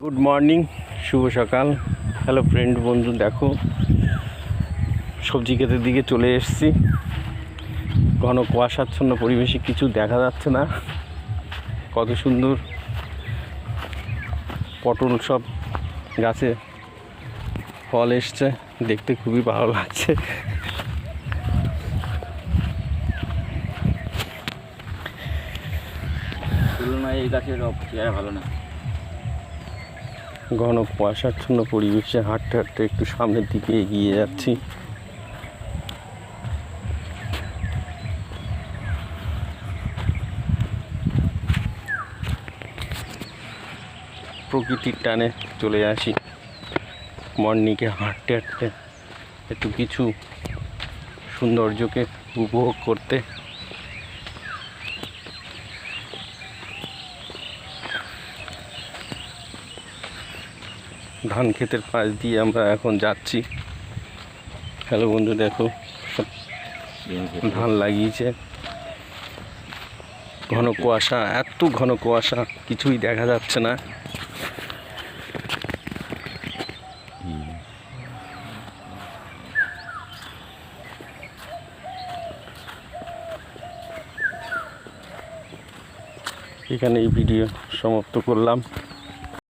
Good morning, শুভ সকাল। Hello friend, বন্ধু, দেখো সবজি ক্ষেতের দিকে চলে এসেছি। ঘন কুয়াশাচ্ছন্ন পরিবেশে কিছু দেখা যাচ্ছে না। কত সুন্দর পটল সব গাছে ফল এসছে, দেখতে খুবই ভালো লাগছে। তুলনায় এই গাছের চেহারা ভালো না। ঘন কুয়াশাচ্ছন্ন পরিবেশে হাঁটতে হাঁটতে একটু সামনের দিকে এগিয়ে যাচ্ছি। প্রকৃতির টানে চলে আসি মর্নিংয়ে হাঁটতে হাঁটতে একটু কিছু সৌন্দর্যকে উপভোগ করতে। ধান ক্ষেতের পাশ দিয়ে আমরা এখন যাচ্ছি। হ্যালো বন্ধু, দেখো সব ধান লাগিয়েছে। ঘন কুয়াশা, এত ঘন কুয়াশা কিছুই দেখা যাচ্ছে না। এখানে এই ভিডিও সমাপ্ত করলাম।